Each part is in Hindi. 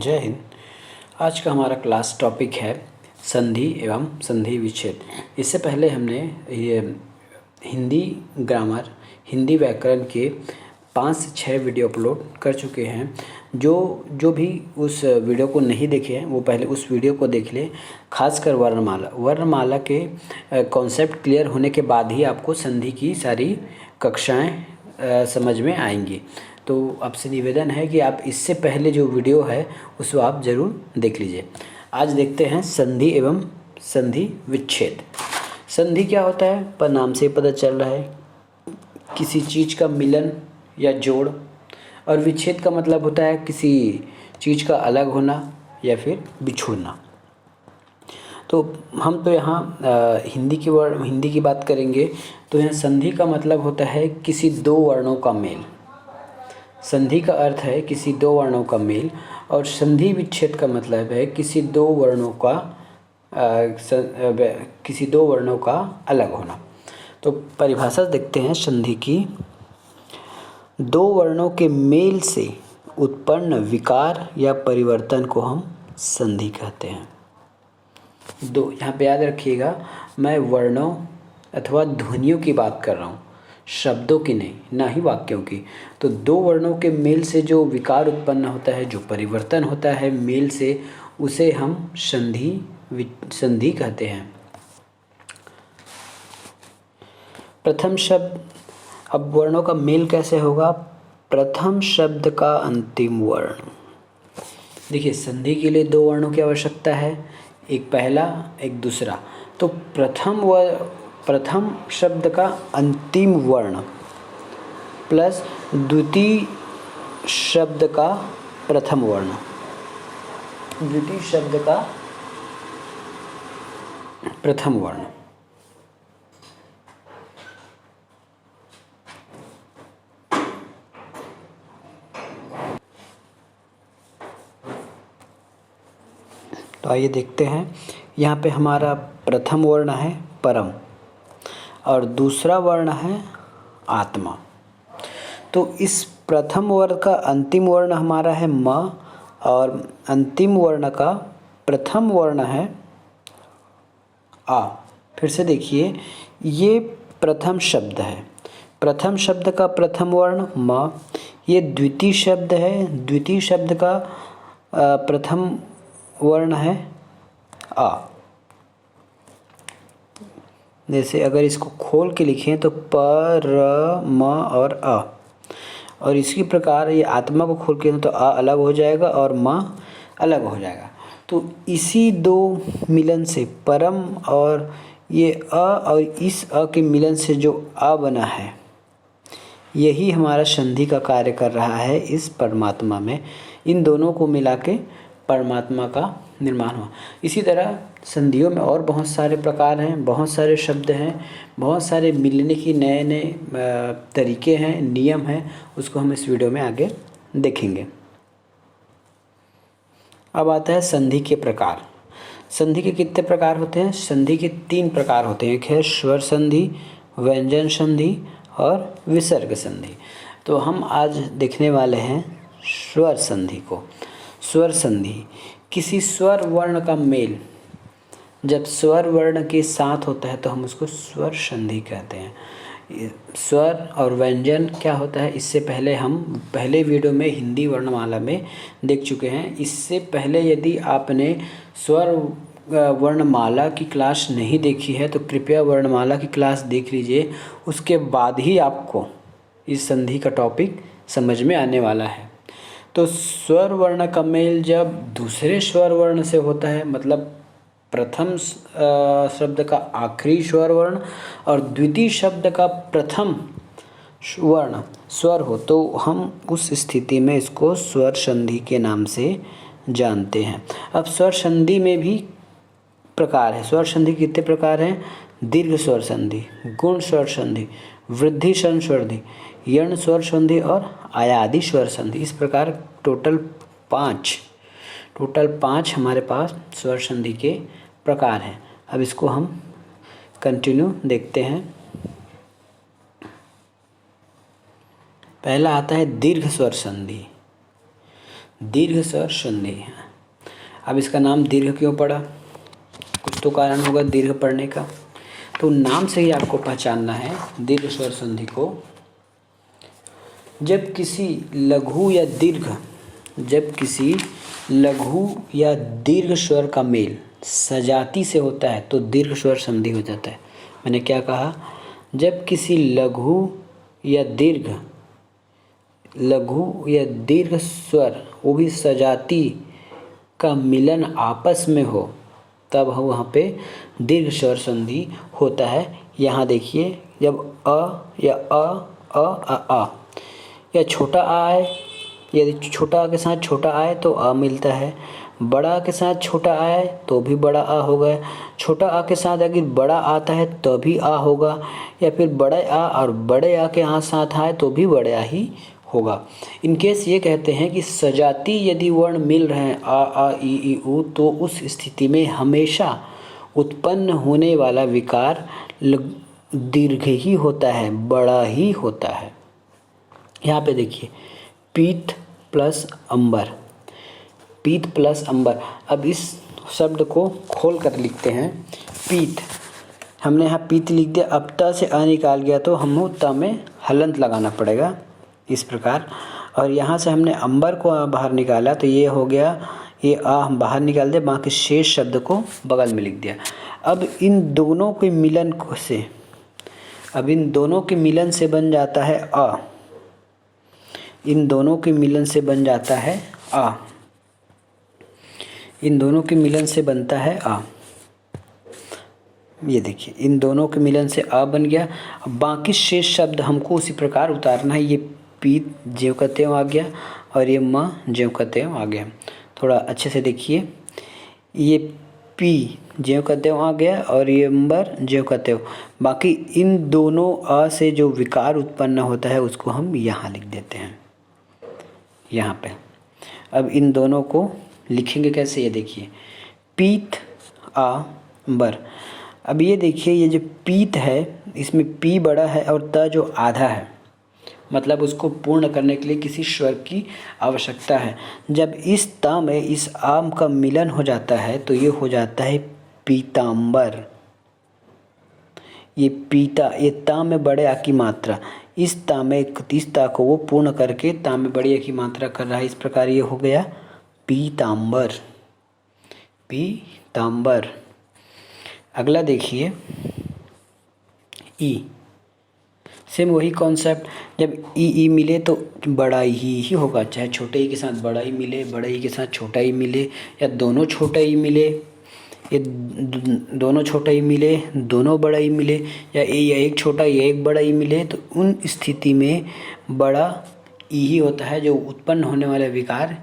जय हिंद। आज का हमारा क्लास टॉपिक है संधि एवं संधि विच्छेद। इससे पहले हमने ये हिंदी ग्रामर, हिंदी व्याकरण के 5 से 6 वीडियो अपलोड कर चुके हैं। जो भी उस वीडियो को नहीं देखे हैं वो पहले उस वीडियो को देख लें। खासकर वर्णमाला के कॉन्सेप्ट क्लियर होने के बाद ही आपको संधि की सारी कक्षाएं समझ में आएंगी। तो आपसे निवेदन है कि आप इससे पहले जो वीडियो है उसको आप ज़रूर देख लीजिए। आज देखते हैं संधि एवं संधि विच्छेद। संधि क्या होता है? पर नाम से पता चल रहा है, किसी चीज़ का मिलन या जोड़। और विच्छेद का मतलब होता है किसी चीज़ का अलग होना या फिर बिछुड़ना। तो हम तो यहाँ हिंदी की बात करेंगे। तो यहाँ संधि का मतलब होता है किसी दो वर्णों का मेल। संधि का अर्थ है किसी दो वर्णों का मेल, और संधि विच्छेद का मतलब है किसी दो वर्णों का अलग होना। तो परिभाषा देखते हैं संधि की। दो वर्णों के मेल से उत्पन्न विकार या परिवर्तन को हम संधि कहते हैं। दो, यहाँ पे याद रखिएगा, मैं वर्णों अथवा ध्वनियों की बात कर रहा हूँ, शब्दों की नहीं, ना ही वाक्यों की। तो दो वर्णों के मेल से जो विकार उत्पन्न होता है, जो परिवर्तन होता है मेल से, उसे हम संधि कहते हैं। प्रथम शब्द, अब वर्णों का मेल कैसे होगा? प्रथम शब्द का अंतिम वर्ण। देखिए, संधि के लिए दो वर्णों की आवश्यकता है, एक पहला एक दूसरा। तो प्रथम शब्द का अंतिम वर्ण प्लस द्वितीय शब्द का प्रथम वर्ण। द्वितीय शब्द का प्रथम वर्ण। तो आइए देखते हैं। यहाँ पे हमारा प्रथम वर्ण है परम और दूसरा वर्ण है आत्मा। तो इस प्रथम वर्ण का अंतिम वर्ण हमारा है म, और अंतिम वर्ण का प्रथम वर्ण है आ। फिर से देखिए, ये प्रथम शब्द है, प्रथम शब्द का प्रथम वर्ण म। ये द्वितीय शब्द है, द्वितीय शब्द का प्रथम वर्ण है आ। जैसे अगर इसको खोल के लिखें तो प, र, म और अ, और इसी प्रकार ये आत्मा को खोल के तो आ अलग हो जाएगा और म अलग हो जाएगा। तो इसी दो मिलन से परम और ये अ और इस अ के मिलन से जो आ बना है, यही हमारा संधि का कार्य कर रहा है इस परमात्मा में। इन दोनों को मिला के परमात्मा का निर्माण हुआ। इसी तरह संधियों में और बहुत सारे प्रकार हैं, बहुत सारे शब्द हैं, बहुत सारे मिलने की नए नए तरीके हैं, नियम हैं। उसको हम इस वीडियो में आगे देखेंगे। अब आता है संधि के प्रकार। संधि के कितने प्रकार होते हैं? संधि के 3 प्रकार होते हैं। एक है स्वर संधि, व्यंजन संधि और विसर्ग संधि। तो हम आज देखने वाले हैं स्वर संधि को। स्वर संधि, किसी स्वर वर्ण का मेल जब स्वर वर्ण के साथ होता है तो हम उसको स्वर संधि कहते हैं। स्वर और व्यंजन क्या होता है, इससे पहले हम पहले वीडियो में हिंदी वर्णमाला में देख चुके हैं। इससे पहले यदि आपने स्वर वर्णमाला की क्लास नहीं देखी है तो कृपया वर्णमाला की क्लास देख लीजिए, उसके बाद ही आपको इस संधि का टॉपिक समझ में आने वाला है। तो स्वर वर्ण का मेल जब दूसरे स्वर वर्ण से होता है, मतलब प्रथम शब्द का आखिरी स्वर वर्ण और द्वितीय शब्द का प्रथम वर्ण स्वर हो, तो हम उस स्थिति में इसको स्वर संधि के नाम से जानते हैं। अब स्वर संधि में भी प्रकार है। स्वर संधि कितने प्रकार हैं? दीर्घ स्वर संधि, गुण स्वर संधि, वृद्धि स्वर संधि, यण स्वर संधि और आयादी स्वर संधि। इस प्रकार टोटल 5 हमारे पास स्वर संधि के प्रकार हैं। अब इसको हम कंटिन्यू देखते हैं। पहला आता है दीर्घ स्वर संधि। दीर्घ स्वर संधि है। अब इसका नाम दीर्घ क्यों पड़ा? कुछ तो कारण होगा दीर्घ पड़ने का। तो नाम से ही आपको पहचानना है दीर्घ स्वर संधि को। जब किसी लघु या दीर्घ स्वर का मेल सजाती से होता है तो दीर्घ स्वर संधि हो जाता है। मैंने क्या कहा? जब किसी लघु या दीर्घ स्वर, वो भी सजाती का मिलन आपस में हो, तब वहाँ पे दीर्घ स्वर संधि होता है। यहाँ देखिए, जब अ या अ या छोटा आ आए, यदि छोटा आ के साथ छोटा आए तो आ मिलता है, बड़ा आ के साथ छोटा आए तो भी बड़ा आ होगा, छोटा आ के साथ अगर बड़ा आता है तो भी आ होगा, या फिर बड़े आ और बड़े आ के साथ आए तो भी बड़े आ ही होगा। इन केस ये कहते हैं कि सजाती यदि वर्ण मिल रहे हैं आ ई उ, तो उस स्थिति में हमेशा उत्पन्न होने वाला विकार दीर्घ ही होता है, बड़ा ही होता है। यहाँ पे देखिए, पीत प्लस अंबर। अब इस शब्द को खोल कर लिखते हैं। पीत, हमने यहाँ पीत लिख दिया, अब त से अ निकाल गया तो हमको त में हलंत लगाना पड़ेगा इस प्रकार। और यहाँ से हमने अंबर को बाहर निकाला तो ये हो गया, ये आ हम बाहर निकाल दे, बाकी शेष शब्द को बगल में लिख दिया। अब इन दोनों के मिलन से बन जाता है आ। इन दोनों के मिलन से बनता है आ। ये देखिए, इन दोनों के मिलन से आ बन गया। अब बाकी शेष शब्द हमको उसी प्रकार उतारना है। ये पीत ज्यों का त्यों आ गया और ये म ज्यों का त्यों आ गया। थोड़ा अच्छे से देखिए, ये पी ज्यों का त्यों आ गया और ये अंबर ज्यों का त्यों। बाकी इन दोनों आ से जो विकार उत्पन्न होता है उसको हम यहाँ लिख देते हैं, यहाँ पे। अब इन दोनों को लिखेंगे कैसे, ये देखिए, पीत आ बर। अब ये देखिए, ये जो पीत है इसमें पी बड़ा है और त जो आधा है, मतलब उसको पूर्ण करने के लिए किसी स्वर की आवश्यकता है। जब इस ता में इस आम का मिलन हो जाता है तो ये हो जाता है पीतांबर। ये पीता, ये ता में बड़े आ की मात्रा, इस ता को वो पूर्ण करके ता में बड़ी आ की मात्रा कर रहा है, इस प्रकार ये हो गया पीतांबर। अगला देखिए, ई। सेम वही कॉन्सेप्ट, जब ई मिले तो बड़ा ही होगा, चाहे छोटे ई के साथ बड़ा ई मिले, बड़े ई के साथ छोटा ई मिले, या दोनों छोटा ई मिले, ये दोनों छोटा ई मिले, दोनों बड़ा ई मिले, या एक छोटा या एक बड़ा ई मिले, तो उन स्थिति में बड़ा ई ही होता है, जो उत्पन्न होने वाला विकार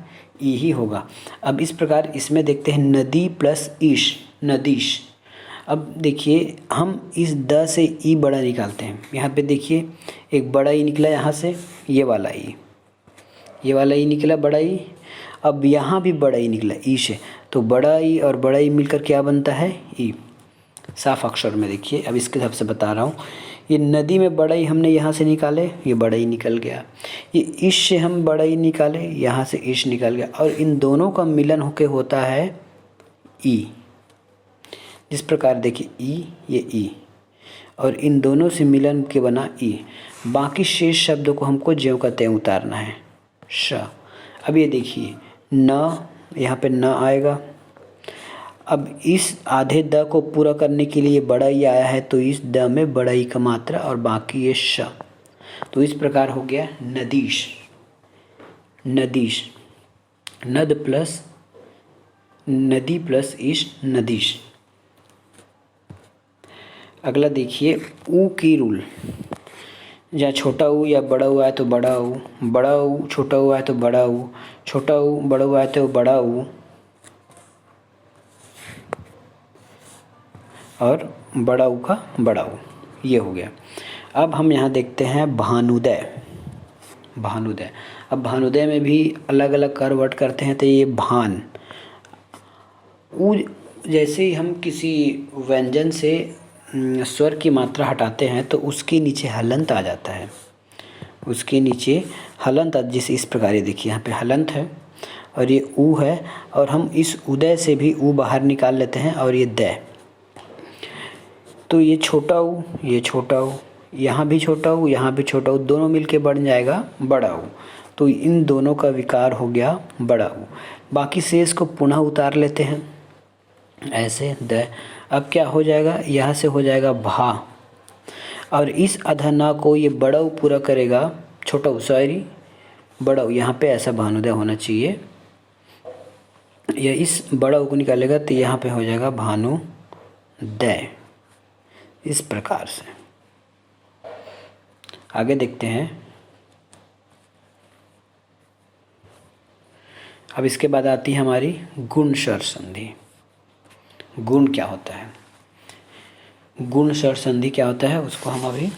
ई ही होगा। अब इस प्रकार इसमें देखते हैं नदी प्लस ईश, नदीश। अब देखिए, हम इस द से ई बड़ा निकालते हैं। यहाँ पे देखिए, एक बड़ा ई निकला यहाँ से, ये वाला ई निकला बड़ा ई। अब यहाँ भी बड़ा ई निकला ई से, तो बड़ा ई और बड़ा ई मिलकर क्या बनता है, ई। साफ अक्षर में देखिए, अब इसके हिसाब से बता रहा हूँ। ये नदी में बड़ा ई हमने यहाँ से निकाले, ये बड़ा ई निकल गया। ये ईश से हम बड़ा ई निकाले, यहाँ से ईश निकल गया, और इन दोनों का मिलन होके होता है ई। जिस प्रकार देखिए, ई, ये ई, और इन दोनों से मिलन के बना ई। बाकी शेष शब्दों को हमको ज्यों का त्यों उतारना है, श। अब ये देखिए, न, यहाँ पे न आएगा। अब इस आधे द को पूरा करने के लिए बड़ा ई आया है, तो इस द में बड़ा ई का मात्रा और बाकी ये श। तो इस प्रकार हो गया नदीश। नद प्लस नदी प्लस ईश, नदीश। अगला देखिए, ऊ की रूल। जहाँ छोटा ऊ या बड़ा ऊ आए तो बड़ा ऊ छोटा ऊ आए तो बड़ा ऊ, छोटा ऊ बड़ा ऊ आए तो बड़ा ऊ, और बड़ा ऊ का बड़ा ऊ, ये हो गया। अब हम यहाँ देखते हैं भानुदय। अब भानुदय में भी अलग अलग करवट करते हैं, तो ये भान। ऊ, जैसे ही हम किसी व्यंजन से स्वर की मात्रा हटाते हैं तो उसके नीचे हलंत आ जाता है, जिस इस प्रकार, ये देखिए यहाँ पे हलंत है और ये ऊ है, और हम इस उदय से भी ऊ बाहर निकाल लेते हैं और ये द। तो ये छोटा ऊ, ये छोटा ऊ, यहाँ भी छोटा ऊ, यहाँ भी छोटा ऊ, दोनों मिलके बन जाएगा बड़ा ऊ। तो इन दोनों का विकार हो गया बड़ा ऊ। बाकी शेष को पुनः उतार लेते हैं ऐसे द। अब क्या हो जाएगा, यहाँ से हो जाएगा भा, और इस अधना को ये बड़ा ऊ पूरा करेगा, छोटा ऊ सॉरी बड़ा ऊ, यहाँ पे ऐसा भानुदय होना चाहिए। या इस बड़ा ऊ को निकालेगा तो यहाँ पे हो जाएगा भानुदय। इस प्रकार से आगे देखते हैं। अब इसके बाद आती है हमारी गुण स्वर संधि। गुण क्या होता है, गुण स्वर संधि क्या होता है उसको हम अभी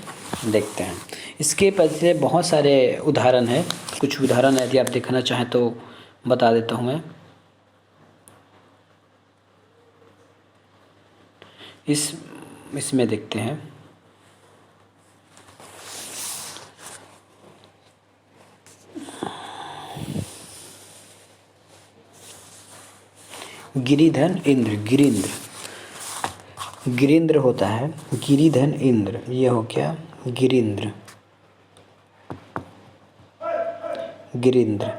देखते हैं। इसके पीछे बहुत सारे उदाहरण हैं, कुछ उदाहरण यदि आप देखना चाहें तो बता देता हूँ मैं। इसमें देखते हैं। गिरिधन इंद्र, गिरिंद्र होता है, गिरिधन इंद्र, ये हो क्या गिरिंद्र, गिरिंद्र।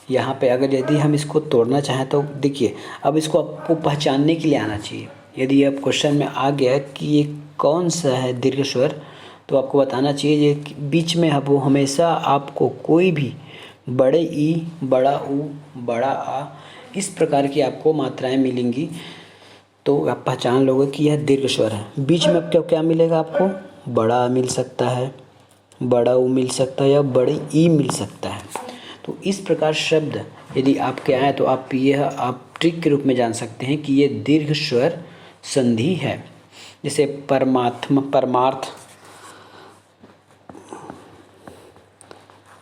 यहाँ पे अगर यदि हम इसको तोड़ना चाहें तो देखिए, अब इसको आपको पहचानने के लिए आना चाहिए। यदि अब क्वेश्चन में आ गया कि ये कौन सा है दीर्घ स्वर, तो आपको बताना चाहिए ये बीच में है वो हमेशा आपको कोई भी बड़े ई, बड़ा ऊ, बड़ा आ, इस प्रकार की आपको मात्राएं मिलेंगी, तो आप पहचान लोगे कि यह दीर्घ स्वर है। बीच में क्या क्या मिलेगा आपको, बड़ा मिल सकता है, बड़ा ऊ मिल सकता है, या बड़ी ई मिल सकता है। तो इस प्रकार शब्द यदि आपके आए तो आप यह आप ट्रिक के रूप में जान सकते हैं कि ये दीर्घ स्वर संधि है। जैसे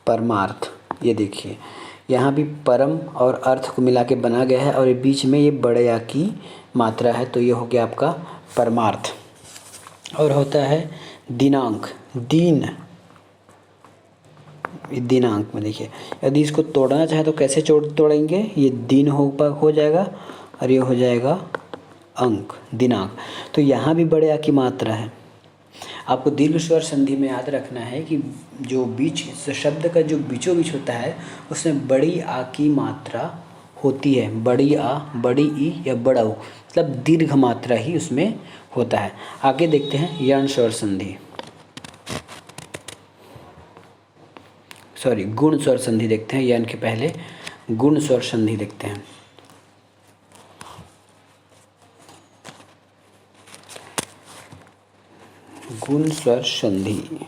परमार्थ, ये देखिए यहाँ भी परम और अर्थ को मिला के बना गया है, और ये बीच में ये बड़े या की मात्रा है, तो ये हो गया आपका परमार्थ। और होता है दिनांक, दिनांक में देखिए, यदि इसको तोड़ना चाहे तो कैसे तोड़ेंगे, ये दिन हो जाएगा और ये हो जाएगा अंक, दिनांक। तो यहाँ भी बड़े आ की मात्रा है। आपको दीर्घ स्वर संधि में याद रखना है कि जो बीच शब्द का जो बीचों बीच होता है उसमें बड़ी आ की मात्रा होती है, बड़ी आ, बड़ी ई या बड़ा ऊ, मतलब दीर्घ मात्रा ही उसमें होता है। आगे देखते हैं यण स्वर संधि, सॉरी गुण स्वर संधि देखते हैं। यण के पहले गुण स्वर संधि देखते हैं। गुण स्वर संधि,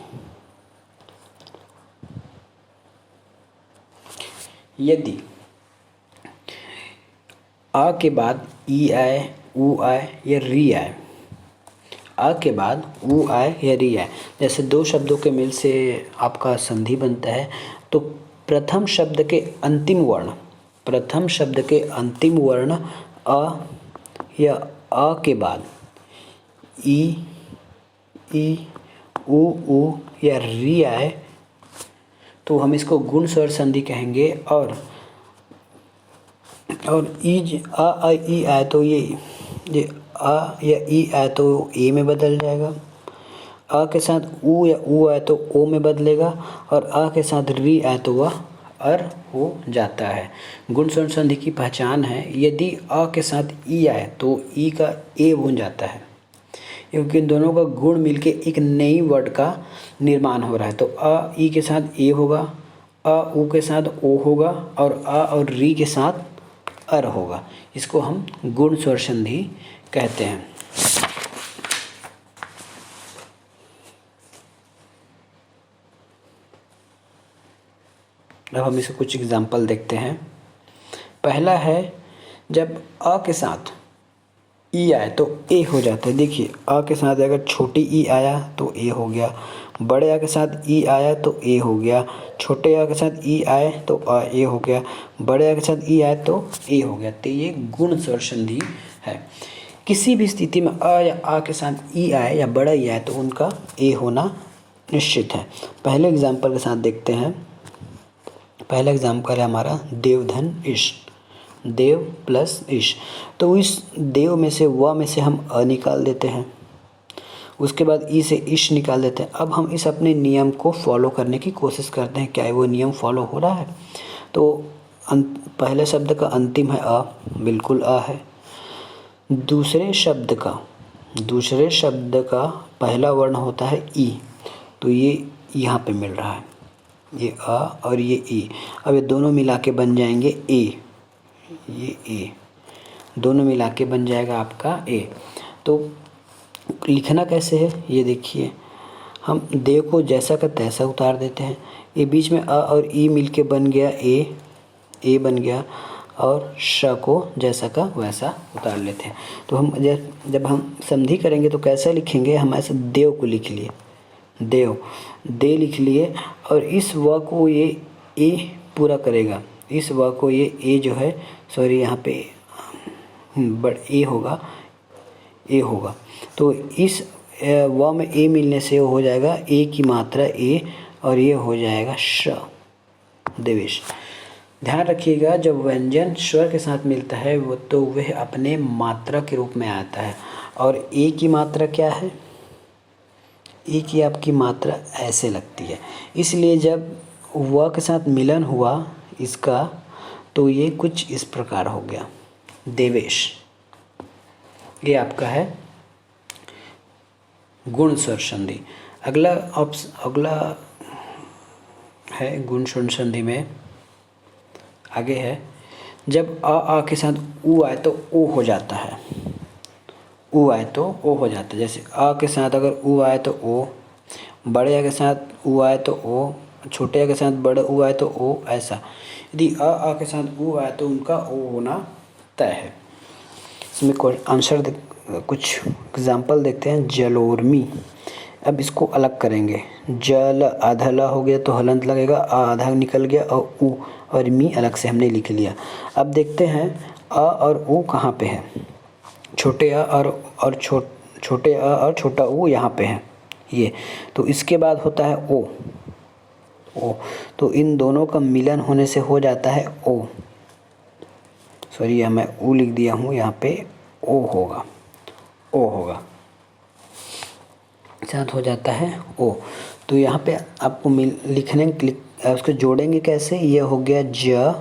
यदि आ के बाद ई आए, ऊ आए या री आए, आ के बाद ऊ आए या री आए, जैसे दो शब्दों के मिल से आपका संधि बनता है, तो प्रथम शब्द के अंतिम वर्ण अ या आ के बाद ई, ऊ या री आए तो हम इसको गुण स्वर संधि कहेंगे। और आ ई आए तो ये आ या ई आए तो ए में बदल जाएगा, आ के साथ ऊ या ऊ आए तो ओ में बदलेगा, और आ के साथ री आए तो वह अर हो जाता है। गुण स्वर संधि की पहचान है, यदि आ के साथ ई आए तो ई का ए बन जाता है, क्योंकि इन दोनों का गुण मिलके एक नई वर्ड का निर्माण हो रहा है। तो अ ई के साथ ए होगा, अ ऊ के साथ ओ होगा, और आ और री के साथ अर होगा। इसको हम गुण स्वर संधि कहते हैं। अब हम इसको कुछ एग्जाम्पल देखते हैं। पहला है जब अ के साथ ई आए तो ए हो जाता है। देखिए आ के साथ अगर छोटी ई आया तो ए हो गया, बड़े आ के साथ ई आया तो ए हो गया, छोटे आ के साथ ई आए तो ए हो गया, बड़े आ के साथ ई आए तो ए हो गया। तो ये गुण स्वर संधि है। किसी भी स्थिति में अ या आ के साथ ई आए या बड़ा ई आए तो उनका ए होना निश्चित है। पहले एग्जाम्पल के साथ देखते हैं। पहला एग्जाम्पल है हमारा देवधन ईश, देव प्लस ईश। तो इस देव में से व में से हम अ निकाल देते हैं, उसके बाद ई से ईश निकाल देते हैं। अब हम इस अपने नियम को फॉलो करने की कोशिश करते हैं, क्या वो नियम फॉलो हो रहा है। तो पहले शब्द का अंतिम है अ, बिल्कुल अ है। दूसरे शब्द का पहला वर्ण होता है ई, तो ये यहाँ पे मिल रहा है, ये अ और ये ई। अब ये दोनों मिला के बन जाएंगे ए, ये ए दोनों मिला के बन जाएगा आपका ए। तो लिखना कैसे है ये देखिए, हम देव को जैसा का तैसा उतार देते हैं। ये बीच में अ और ई मिल के बन गया ए बन गया, और श को जैसा का वैसा उतार लेते हैं। तो हम जब हम संधि करेंगे तो कैसा लिखेंगे, हम ऐसे देव को लिख लिए, दे लिख लिए, और इस व को ये ए पूरा करेगा, इस व को ये ए जो है, सॉरी यहाँ पे बड़ ए होगा। तो इस व में ए मिलने से हो जाएगा ए की मात्रा ए, और ये हो जाएगा श, देवेश। ध्यान रखिएगा, जब व्यंजन स्वर के साथ मिलता है वो तो वह अपने मात्रा के रूप में आता है। और ए की मात्रा क्या है, ए की आपकी मात्रा ऐसे लगती है, इसलिए जब व के साथ मिलन हुआ इसका, तो ये कुछ इस प्रकार हो गया, देवेश। ये आपका है गुण स्वर संधि। अगला है गुण स्वर संधि में आगे है, जब आ के साथ ऊ आए तो ओ हो जाता है, जैसे आ के साथ अगर ऊ आए तो ओ, बड़े आ के साथ ऊ आए तो ओ, छोटे आ के साथ बड़े ऊ आए तो ओ, ऐसा। यदि आ के साथ ऊ आए तो उनका ओ होना तय है। इसमें आंसर कुछ एग्जाम्पल देखते हैं। जलोर्मी, अब इसको अलग करेंगे, जल आधा ल हो गया तो हलंत लगेगा, आ आधा निकल गया, और ऊ और मी अलग से हमने लिख लिया। अब देखते हैं अ और ऊ कहाँ पे है, छोटे अ और छोटे अ और छोटा ऊ यहाँ पे है ये। तो इसके बाद होता है ओ, तो इन दोनों का मिलन होने से हो जाता है ओ, सॉरी यहाँ मैं ऊ लिख दिया हूँ, यहाँ पे ओ होगा, साथ हो जाता है ओ। तो यहाँ पे आपको लिखने उसको जोड़ेंगे कैसे, ये हो गया ज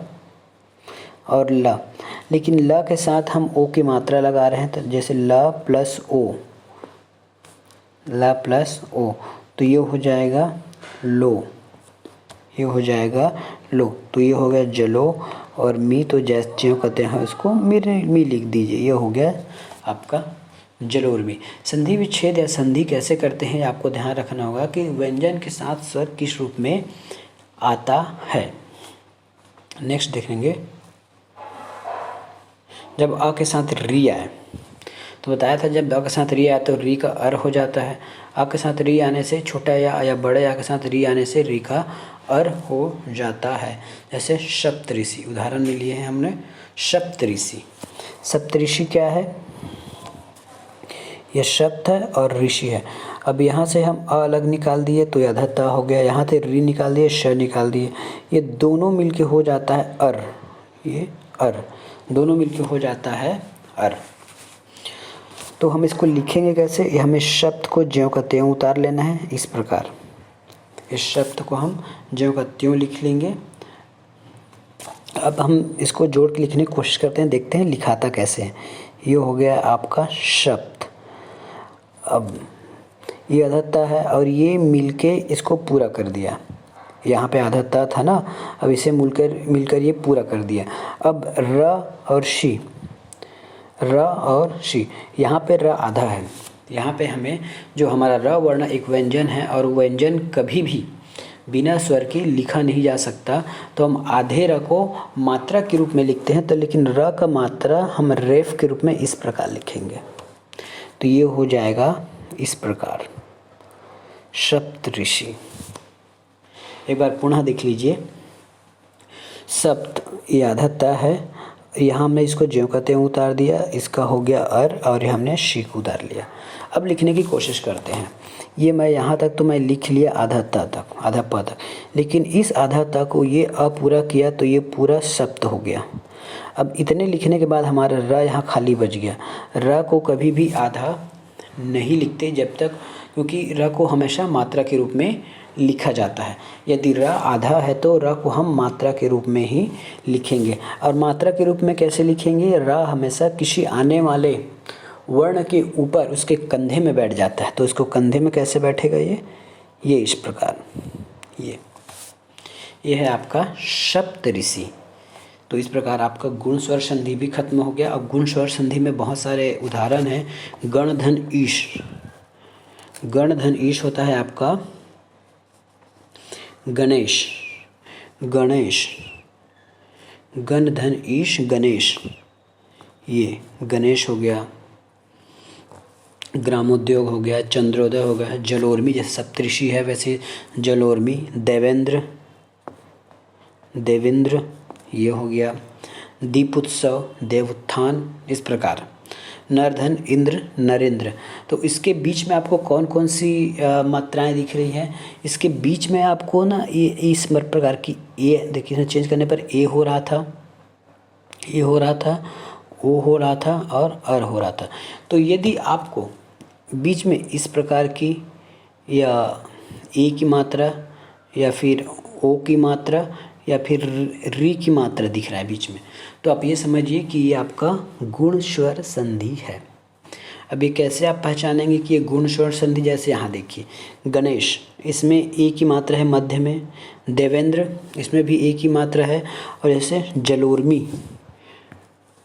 और ल, लेकिन ल के साथ हम ओ की मात्रा लगा रहे हैं, तो जैसे ल प्लस ओ, तो ये हो जाएगा लो, तो ये हो गया जलो, और मी तो जो कहते हैं उसको मी लिख दीजिए, ये हो गया आपका जलोर्मी। संधि विच्छेद या संधि कैसे करते हैं आपको ध्यान रखना होगा कि व्यंजन के साथ स्वर किस रूप में आता है। नेक्स्ट देखेंगे, जब अ के साथ री आए, तो बताया था जब अ के साथ री आए तो री का अर हो जाता है। अ के साथ री आने से छोटा या बड़े अ के साथ री आने से री का अर हो जाता है। जैसे सप्तऋषि, उदाहरण में लिए हैं हमने सप्तऋषि क्या है, यह शब्द है और ऋषि है। अब यहाँ से हम अ अलग निकाल दिए तो यह त हो गया, यहाँ से री निकाल दिए, श निकाल दिए, ये दोनों मिलके हो जाता है अर, ये अर दोनों मिलके हो जाता है अर। तो हम इसको लिखेंगे कैसे, हमें शब्द को ज्यों का त्यों उतार लेना है, इस प्रकार इस शब्द को हम ज्यों का त्यों लिख लेंगे। अब हम इसको जोड़ के लिखने की कोशिश करते हैं, देखते हैं लिखाता कैसे है। ये हो गया आपका शब्द। अब ये अधत्ता है और ये मिलके इसको पूरा कर दिया, यहाँ पे अधत्ता था ना, अब इसे मिलकर ये पूरा कर दिया। अब र और शी, यहाँ पे र आधा है, यहाँ पे हमें जो हमारा र वर्ण एक व्यंजन है और व्यंजन कभी भी बिना स्वर के लिखा नहीं जा सकता, तो हम आधे र को मात्रा के रूप में लिखते हैं, तो लेकिन र का मात्रा हम रेफ के रूप में इस प्रकार लिखेंगे, तो ये हो जाएगा इस प्रकार सप्तऋषि। एक बार पुनः देख लीजिए, सप्त ये आधा त है यहाँ हमने इसको ज्यों का त्यों उतार दिया, इसका हो गया अर और हमने शी को उतार लिया। अब लिखने की कोशिश करते हैं। ये मैं यहाँ तक तो मैं लिख लिया आधा त तक, आधा प तक, लेकिन इस आधा त को ये अ पूरा किया तो ये पूरा सप्त हो गया। अब इतने लिखने के बाद हमारा र यहाँ खाली बच गया। र को कभी भी आधा नहीं लिखते जब तक, क्योंकि र को हमेशा मात्रा के रूप में लिखा जाता है। यदि र आधा है तो र को हम मात्रा के रूप में ही लिखेंगे। और मात्रा के रूप में कैसे लिखेंगे? र हमेशा किसी आने वाले वर्ण के ऊपर उसके कंधे में बैठ जाता है, तो इसको कंधे में कैसे बैठेगा? ये इस प्रकार, ये है आपका सप्तऋषि। तो इस प्रकार आपका गुण स्वर संधि भी खत्म हो गया। अब गुण स्वर संधि में बहुत सारे उदाहरण हैं। गण धन ईश, गण धन ईश होता है आपका गणेश, गणेश, गण धन ईश गणेश, ये गणेश हो गया। ग्रामोद्योग हो गया, चंद्रोदय हो गया, जलोर्मी, जैसे सप्तऋषि है वैसे जलोर्मी, देवेंद्र, देवेंद्र ये हो गया। दीपोत्सव, देवोत्थान, इस प्रकार। नरधन इंद्र, नरेंद्र। तो इसके बीच में आपको कौन कौन सी मात्राएं दिख रही हैं? इसके बीच में आपको ना ये इस प्रकार की ए, देखिए चेंज करने पर ए हो रहा था, ए हो रहा था, ओ हो रहा था और अर हो रहा था। तो यदि आपको बीच में इस प्रकार की या ए की मात्रा या फिर ओ की मात्रा या फिर री की मात्रा दिख रहा है बीच में, तो आप ये समझिए कि ये आपका गुण स्वर संधि है। अब ये कैसे आप पहचानेंगे कि ये गुण स्वर संधि? जैसे यहाँ देखिए, गणेश, इसमें ए की मात्रा है मध्य में। देवेंद्र, इसमें भी ए की मात्रा है। और जैसे जलोर्मी,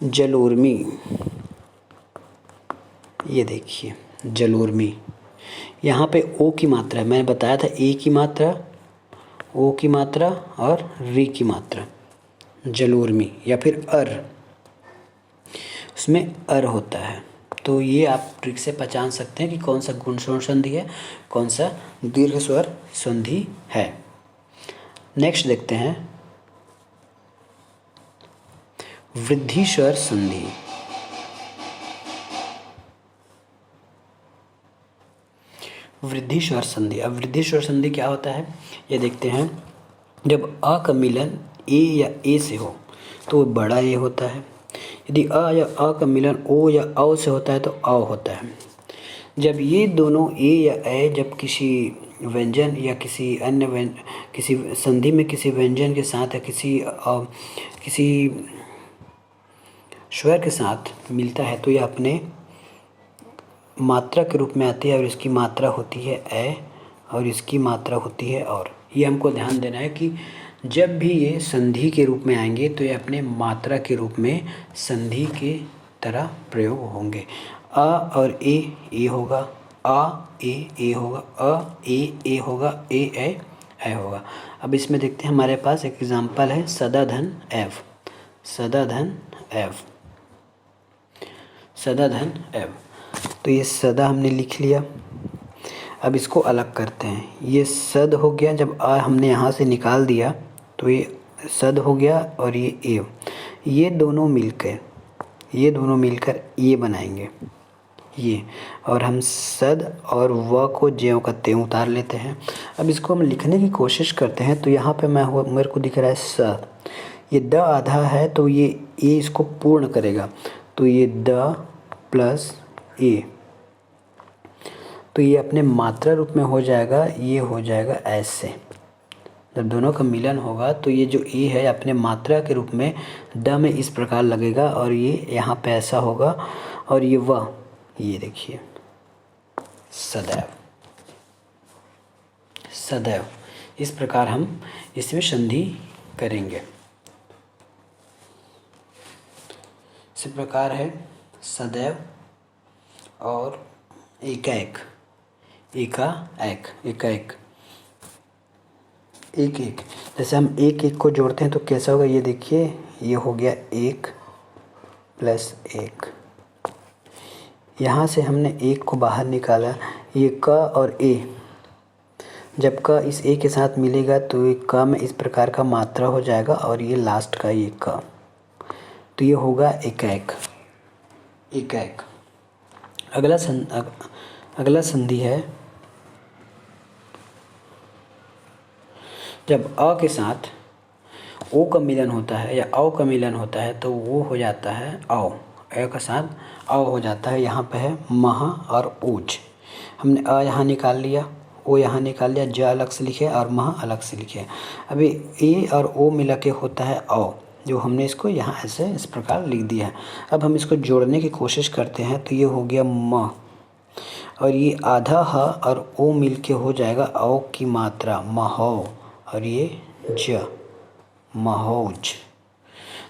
जलोर्मी, ये देखिए जलोर्मी, यहाँ पे ओ की मात्रा है। मैंने बताया था ए की मात्रा, ओ की मात्रा और री की मात्रा, जलोर्मी। या फिर अर, उसमें अर होता है। तो ये आप ट्रिक से पहचान सकते हैं कि कौन सा गुण स्वर संधि है, कौन सा दीर्घ स्वर संधि है। नेक्स्ट देखते हैं वृद्धि स्वर संधि। वृद्धि स्वर संधि। अब वृद्धि स्वर संधि क्या होता है ये देखते हैं। जब अ का मिलन ए या ए से हो तो बड़ा ए होता है। यदि अ या अ का मिलन ओ या औ से होता है तो अ होता है। जब ये दोनों ए या ए जब किसी व्यंजन या किसी अन्य किसी संधि में किसी व्यंजन के साथ या किसी स्वर के साथ मिलता है तो यह अपने मात्रा के रूप में आती है और इसकी मात्रा होती है ए और इसकी मात्रा होती है और। ये हमको ध्यान देना है कि जब भी ये संधि के रूप में आएंगे तो ये अपने मात्रा के रूप में संधि के तरह प्रयोग होंगे। अ और ए होगा, आ ए होगा, अ ए होगा, ए होगा। अब इसमें देखते हैं हमारे पास एक एग्जांपल है सदा धन एव, सदा धन एव, सदा धन एव। तो ये सदा हमने लिख लिया। अब इसको अलग करते हैं। ये सद हो गया, जब आ हमने यहाँ से निकाल दिया तो ये सद हो गया और ये एव, ये दोनों मिलकर ये बनाएंगे ये। और हम सद और व को ज्यों का त्यों उतार लेते हैं। अब इसको हम लिखने की कोशिश करते हैं तो यहाँ पे मेरे को दिख रहा है स, ये द आधा है तो ये इसको पूर्ण करेगा तो ये द प्लस ए, तो ये अपने मात्रा रूप में हो जाएगा, ये हो जाएगा ऐसे। जब दोनों का मिलन होगा तो ये जो ए है अपने मात्रा के रूप में द में इस प्रकार लगेगा और ये यहाँ पे ऐसा होगा और ये वह, ये देखिए सदैव, सदैव। इस प्रकार हम इसमें संधि करेंगे। इसी प्रकार है सदैव और एकाएक, एकाएक, एकाएक, एक एक। जैसे हम एक एक को जोड़ते हैं तो कैसा होगा ये देखिए, ये हो गया एक प्लस एक। यहाँ से हमने एक को बाहर निकाला, ये क और ए, जब क इस ए के साथ मिलेगा तो ये क में इस प्रकार का मात्रा हो जाएगा और ये लास्ट का ये क, तो ये होगा एकाएक। एकाएक। अगला संधि है जब अ के साथ ओ का मिलन होता है या औ का मिलन होता है तो वो हो जाता है औ। ए के साथ औ हो जाता है। यहाँ पे है मह और ऊज। हमने अ यहाँ निकाल लिया, ओ यहाँ निकाल लिया, ज अलग से लिखे और मह अलग से लिखे। अभी ए और ओ मिला के होता है औ, जो हमने इसको यहाँ ऐसे इस प्रकार लिख दिया है। अब हम इसको जोड़ने की कोशिश करते हैं तो ये हो गया म, और ये आधा ह और ओ मिल के हो जाएगा औ की मात्रा महो, और ये ज महोज।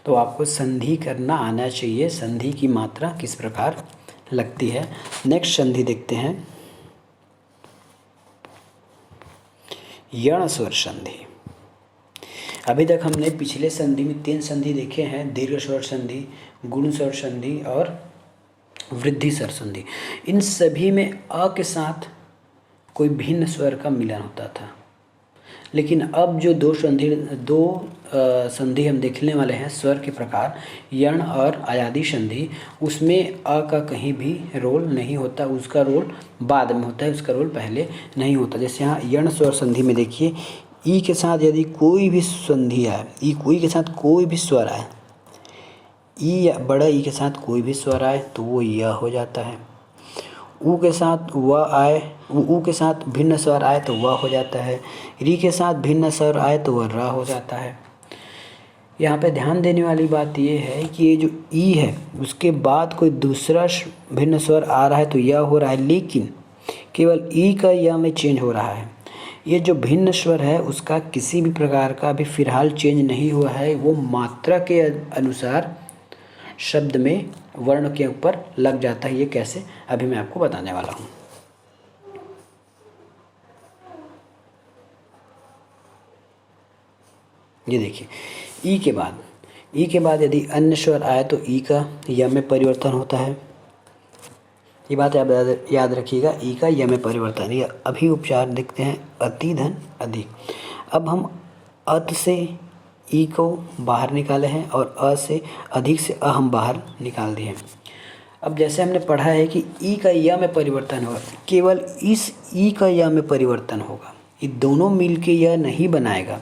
तो आपको संधि करना आना चाहिए, संधि की मात्रा किस प्रकार लगती है। नेक्स्ट संधि देखते हैं, यण स्वर संधि। अभी तक हमने पिछले संधि में 3 संधि देखे हैं, दीर्घ स्वर संधि, गुण स्वर संधि और वृद्धि स्वर संधि। इन सभी में अ के साथ कोई भिन्न स्वर का मिलन होता था, लेकिन अब जो दो संधि हम देखने वाले हैं स्वर के प्रकार, यण और अयादि संधि, उसमें अ का कहीं भी रोल नहीं होता। उसका रोल बाद में होता है, उसका रोल पहले नहीं होता। जैसे यहाँ यण स्वर संधि में देखिए, ई के साथ यदि कोई भी संधि आए, ई के साथ कोई भी स्वर आए, ई या बड़ा ई के साथ कोई भी स्वर आए तो वो य हो जाता है। ऊ के साथ व आए, ऊ के साथ भिन्न स्वर आए तो व हो जाता है। री के साथ भिन्न स्वर आए तो वह र हो जाता है। यहाँ पे ध्यान देने वाली बात ये है कि ये जो ई है उसके बाद कोई दूसरा भिन्न स्वर आ रहा है तो यह हो रहा है, लेकिन केवल ई का य में चेंज हो रहा है। ये जो भिन्न स्वर है उसका किसी भी प्रकार का अभी फिलहाल चेंज नहीं हुआ है, वो मात्रा के अनुसार शब्द में वर्ण के ऊपर लग जाता है। ये कैसे, अभी मैं आपको बताने वाला हूँ। ये देखिए, ई के बाद यदि अन्य स्वर आए तो ई का य में परिवर्तन होता है। ये बात आप याद रखिएगा, ई का य में परिवर्तन। ये अभी उपचार देखते हैं, अति धन अधिक। अब हम अत से ई को बाहर निकाले हैं और अ से अधिक से अ हम बाहर निकाल दिए। अब जैसे हमने पढ़ा है कि ई का य में परिवर्तन होगा, केवल इस ई का य में परिवर्तन होगा, ये दोनों मिल के यह नहीं बनाएगा।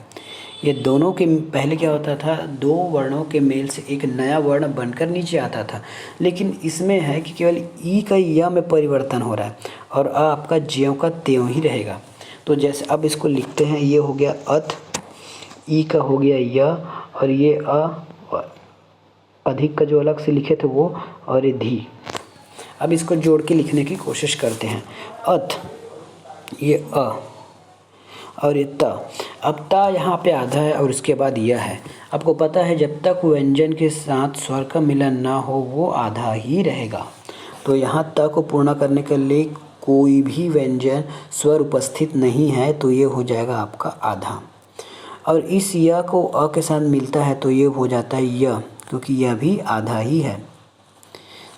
ये दोनों के पहले क्या होता था, 2 वर्णों के मेल से एक नया वर्ण बनकर नीचे आता था, लेकिन इसमें है कि केवल ई का य में परिवर्तन हो रहा है और अ आपका ज्यों का त्यों ही रहेगा। तो जैसे अब इसको लिखते हैं, ये हो गया अथ, ई का हो गया य, और ये अ, अधिक का जो अलग से लिखे थे वो, और ये धी। अब इसको जोड़ के लिखने की कोशिश करते हैं, अथ, ये अ और ये त। अब ता यहाँ पे आधा है और उसके बाद यह है। आपको पता है जब तक व्यंजन के साथ स्वर का मिलन ना हो वो आधा ही रहेगा। तो यहाँ त को पूर्ण करने के लिए कोई भी व्यंजन स्वर उपस्थित नहीं है तो ये हो जाएगा आपका आधा। और इस य को अ के साथ मिलता है तो ये हो जाता है य, क्योंकि यह भी आधा ही है।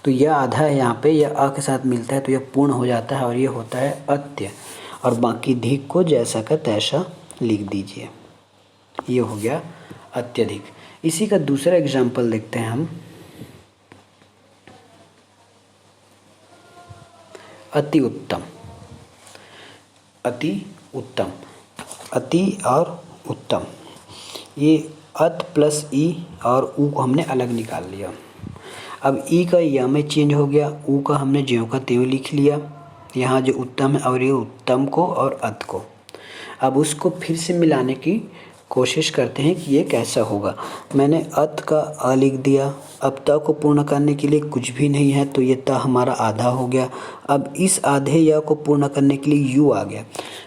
तो यह आधा है यहाँ पे, यह अ के साथ मिलता है तो यह पूर्ण हो जाता है और ये होता है अत्य। और बाकी धिक को जैसा का तैसा लिख दीजिए। ये हो गया अत्यधिक। इसी का दूसरा एग्जाम्पल देखते हैं हम, अति उत्तम। अति उत्तम, अति और उत्तम, ये अत प्लस ई और ऊ को हमने अलग निकाल लिया। अब ई का य में चेंज हो गया, ऊ का हमने ज्यों का त्यों लिख लिया। यहाँ जो उत्तम है और ये उत्तम को और अत को, अब उसको फिर से मिलाने की कोशिश करते हैं कि ये कैसा होगा। मैंने अत का अ लिख दिया। अब त को पूर्ण करने के लिए कुछ भी नहीं है तो ये त हमारा आधा हो गया। अब इस आधे य को पूर्ण करने के लिए यू आ गया,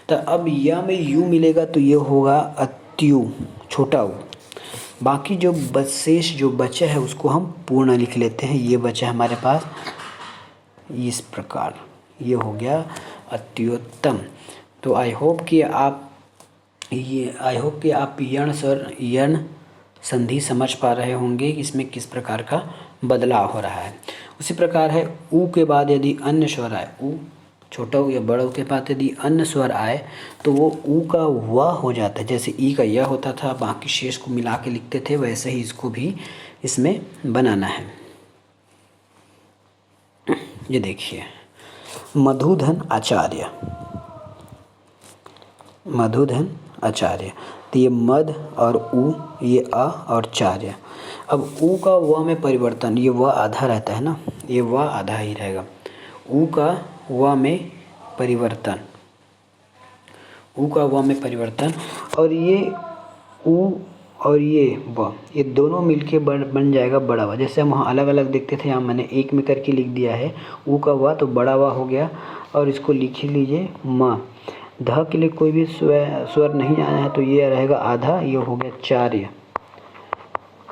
तो अब य में यू मिलेगा तो ये होगा अत्यु, छोटा ऊ। बाकी जो शेष जो बचा है उसको हम पूर्ण लिख लेते हैं। ये बचा हमारे पास इस प्रकार, ये हो गया अत्युत्तम। तो आई होप कि आप यण संधि समझ पा रहे होंगे कि इसमें किस प्रकार का बदलाव हो रहा है। उसी प्रकार है ऊ के बाद यदि अन्य स्वर आए, ऊ छोटा हो या बड़ा हो के बाद यदि अन्य स्वर आए तो वो ऊ का व हो जाता है। जैसे ई का य होता था, बाकी शेष को मिला के लिखते थे, वैसे ही इसको भी इसमें बनाना है। ये देखिए, मधुधन आचार्य, मधुधन आचार्य, तो ये मध और ऊ, ये अ और चार्य। अब ऊ का व में परिवर्तन, ये व आधा रहता है ना, ये व आधा ही रहेगा। ऊ का व में परिवर्तन, ऊ का व में परिवर्तन, और ये ऊ और ये व, ये दोनों मिलके बन जाएगा बड़ा व। जैसे हम वहाँ अलग अलग देखते थे, यहाँ मैंने एक में करके लिख दिया है ऊ का व, तो बड़ा व हो गया। और इसको लिख लीजिए म, ध के लिए कोई भी स्वर नहीं आया है तो ये रहेगा आधा, ये हो गया चार्य,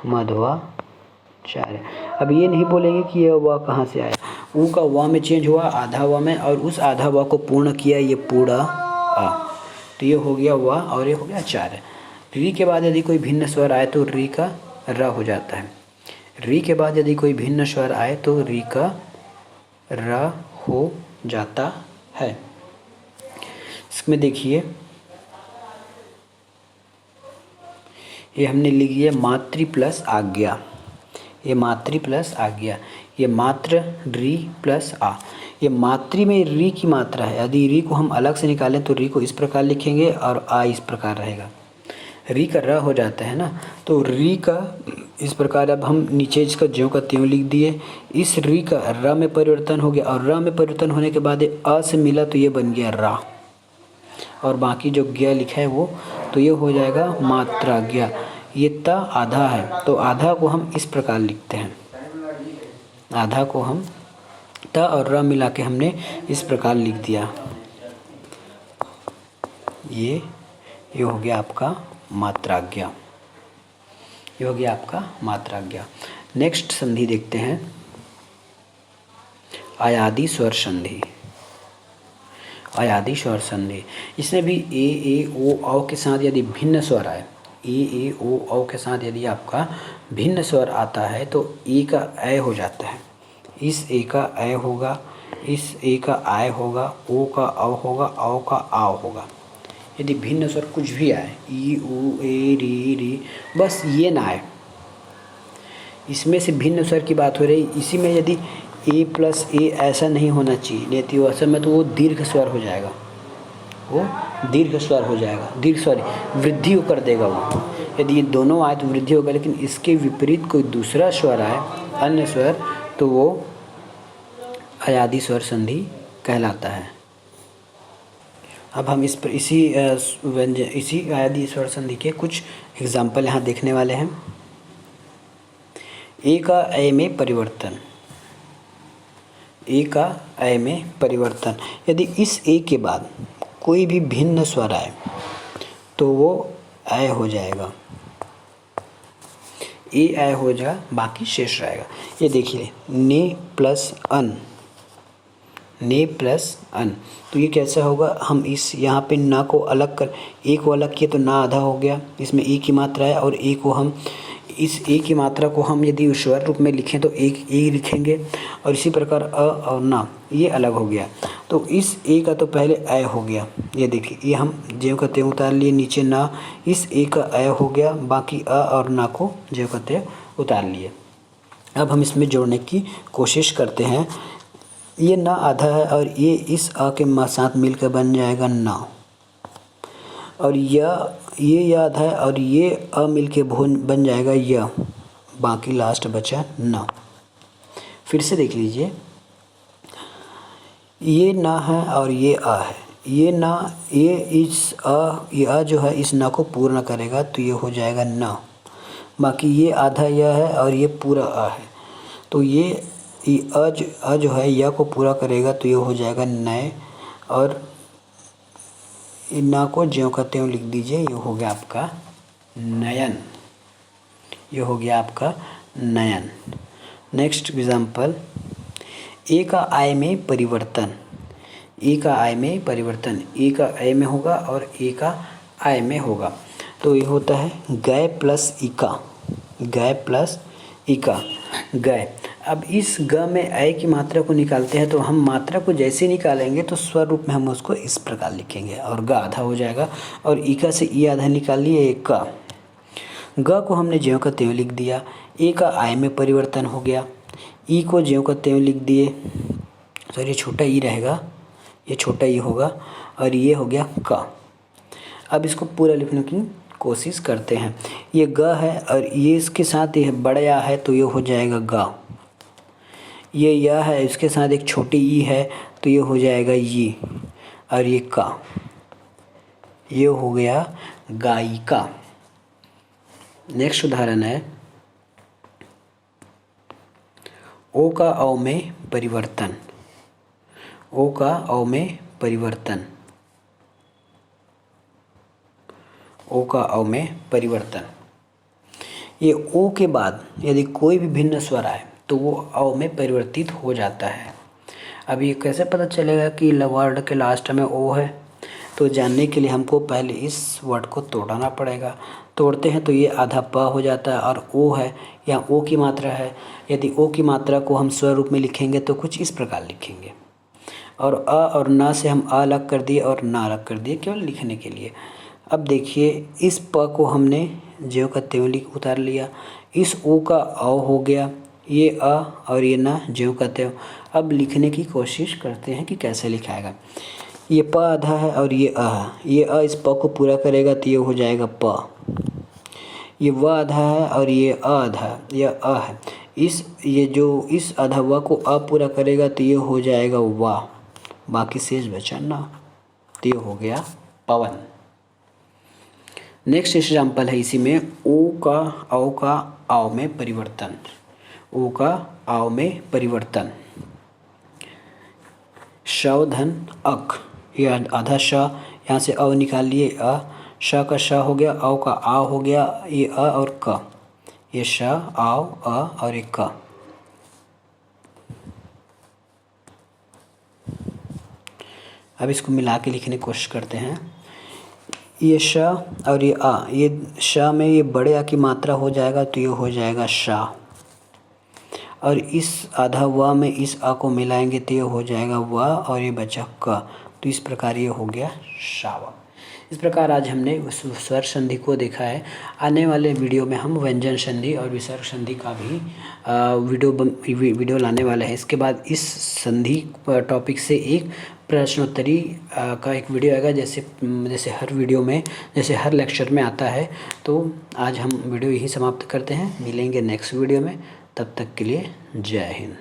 मध्वा चार्य। अब ये नहीं बोलेंगे कि यह व कहाँ से आया, ऊ का व में चेंज हुआ आधा व में, और उस आधा व को पूर्ण किया ये पूरा आ, तो ये हो गया व और ये हो गया चार्य। री के बाद यदि कोई भिन्न स्वर आए तो री का र हो जाता है। री के बाद यदि कोई भिन्न स्वर आए तो री का र हो जाता है। इसमें देखिए, ये हमने लिख दिया मातृ प्लस आज्ञा, ये मातृ प्लस आज्ञा, ये मात्र री प्लस आ। ये मातृ में री की मात्रा है, यदि री को हम अलग से निकालें तो री को इस प्रकार लिखेंगे और आ इस प्रकार रहेगा। री का र हो जाता है ना, तो री का इस प्रकार, अब हम नीचे इसका ज्यों का त्यों लिख दिए। इस री का र में परिवर्तन हो गया, और र में परिवर्तन होने के बाद अ से मिला तो ये बन गया रा, और बाकी जो ज्ञ लिखा है वो, तो ये हो जाएगा मात्रा ज्ञ। ये त आधा है, तो आधा को हम इस प्रकार लिखते हैं, आधा को हम त और र मिला के हमने इस प्रकार लिख दिया। ये हो गया आपका मात्राज्ञा, ये हो गया आपका मात्राज्ञा। नेक्स्ट संधि देखते हैं, आयादी स्वर संधि। आयादी स्वर संधि, इसमें भी ए ओ औ के साथ यदि भिन्न स्वर आए, ए ओ औ के साथ यदि आपका भिन्न स्वर आता है तो ए का ए हो जाता है, इस ए का ए होगा, इस ए का आय होगा, ओ का औ होगा, औ का आव होगा। यदि भिन्न स्वर कुछ भी आए, ई ऊ ए री री, बस ये ना आए, इसमें से भिन्न स्वर की बात हो रही। इसी में यदि ए प्लस ए ऐसा नहीं होना चाहिए, नहीं तो ऐसा में तो वो दीर्घ स्वर हो जाएगा, वो दीर्घ स्वर हो जाएगा, दीर्घ सॉरी वृद्धि कर देगा वो। यदि ये दोनों आए तो वृद्धि होगा, लेकिन इसके विपरीत कोई दूसरा स्वर आए, अन्य स्वर, तो वो अयादी स्वर संधि कहलाता है। अब हम इसी अयादी स्वर संधि के कुछ एग्जाम्पल यहाँ देखने वाले हैं। ए का ए में परिवर्तन, ए का ए में परिवर्तन, यदि इस ए के बाद कोई भी भिन्न स्वर आए तो वो ए हो जाएगा, ए हो जाएगा, बाकी शेष रहेगा। ये देखिए, ने प्लस अन, ने प्लस अन, तो ये कैसा होगा, हम इस यहाँ पे ना को अलग कर, ए को अलग किए तो ना आधा हो गया, इसमें ए की मात्रा है, और ए को हम, इस ए की मात्रा को हम यदि स्वर रूप में लिखें तो एक ए लिखेंगे, और इसी प्रकार अ और ना ये अलग हो गया, तो इस ए का तो पहले ए हो गया। ये देखिए, ये हम ज्यों का त्यों उतार लिए, नीचे ना, इस ए का ए हो गया, बाकी अ और ना को ज्यों का त्यों उतार लिए। अब हम इसमें जोड़ने की कोशिश करते हैं। ये ना आधा है, और ये इस अ के साथ मिलकर बन जाएगा ना, और ये आधा है, और ये अ मिलके बन जाएगा य, बाकी लास्ट बचा ना। फिर से देख लीजिए, ये ना है और ये आ है, ये ना, ये इस ये आ जो है इस ना को पूर्ण करेगा तो ये हो जाएगा ना, बाकी ये आधा यह है और ये पूरा आ है, तो ये अ जो है या को पूरा करेगा तो ये हो जाएगा नए, और ना को ज्यों का त्यों लिख दीजिए, ये हो गया आपका नयन, ये हो गया आपका नयन। नेक्स्ट एग्जाम्पल, ए का आय में परिवर्तन, ए का आय में परिवर्तन, ए का आय में होगा और ए का आय में होगा, तो ये होता है गय प्लस इका, गय प्लस इका, गय। अब इस ग में ऐ की मात्रा को निकालते हैं, तो हम मात्रा को जैसे निकालेंगे तो स्वर रूप में हम उसको इस प्रकार लिखेंगे और ग आधा हो जाएगा। और इका से ई आधा निकाल लिए, एक का। ग को हमने ज्यों का त्यों लिख दिया, ए का आय में परिवर्तन हो गया, ई को ज्यों का त्यों लिख दिए, सॉरी ये छोटा ई रहेगा, ये छोटा ई होगा, और ये हो गया क। अब इसको पूरा लिखने की कोशिश करते हैं। ये ग है और ये इसके साथ ये बड़ा या है तो ये हो जाएगा ग। ये या है, इसके साथ एक छोटी ई है तो ये हो जाएगा ये, और ये का, ये हो गया गायिका। नेक्स्ट उदाहरण है ओ का औ में परिवर्तन। ओ का औ में परिवर्तन। ओ का औ में परिवर्तन। ये ओ के बाद यदि कोई भी भिन्न स्वर आए तो वो औ में परिवर्तित हो जाता है। अब ये कैसे पता चलेगा कि वर्ड के लास्ट में ओ है? तो जानने के लिए हमको पहले इस वर्ड को तोड़ना पड़ेगा। तोड़ते हैं तो ये आधा प हो जाता है, और ओ है या ओ की मात्रा है। यदि ओ की मात्रा को हम स्वर रूप में लिखेंगे तो कुछ इस प्रकार लिखेंगे, और अ और न से हम अ अलग कर दिए और न अलग कर दिए केवल लिखने के लिए। अब देखिए इस प को हमने ज्यों का त्यों लिख उतार लिया, इस ओ का औ हो गया, ये अ और ये न ज्यों का त्यों। अब लिखने की कोशिश करते हैं कि कैसे लिखाएगा। ये प आधा है और ये अ है, ये अ इस प को पूरा करेगा तो ये हो जाएगा प। ये व आधा है और ये अ आधा है, ये अ है, ये जो इस आधा व को अ पूरा करेगा तो ये हो जाएगा वा, बाकी शेष बचा ना, तो ये हो गया पवन। नेक्स्ट एग्जाम्पल है इसी में ओ का औ का आओ में परिवर्तन। ओ का आओ में परिवर्तन। शवधन अक, ये आधा श, यहाँ से अ निकाल लिए अ, श का श हो गया, औ का आ हो गया, ये अ और क, ये श आओ अ और एक क। अब इसको मिला के लिखने की कोशिश करते हैं। ये श और ये आ, ये श में ये बड़े आ की मात्रा हो जाएगा तो ये हो जाएगा शा, और इस आधा व में इस आ को मिलाएंगे तो ये हो जाएगा व, और ये बचा क, तो इस प्रकार ये हो गया शावा। इस प्रकार आज हमने उस स्वर संधि को देखा है। आने वाले वीडियो में हम व्यंजन संधि और विसर्ग संधि का भी वीडियो लाने वाले हैं। इसके बाद इस संधि टॉपिक से एक प्रश्नोत्तरी का एक वीडियो आएगा, जैसे हर वीडियो में, जैसे हर लेक्चर में आता है। तो आज हम वीडियो यही समाप्त करते हैं, मिलेंगे नेक्स्ट वीडियो में, तब तक के लिए जय हिंद।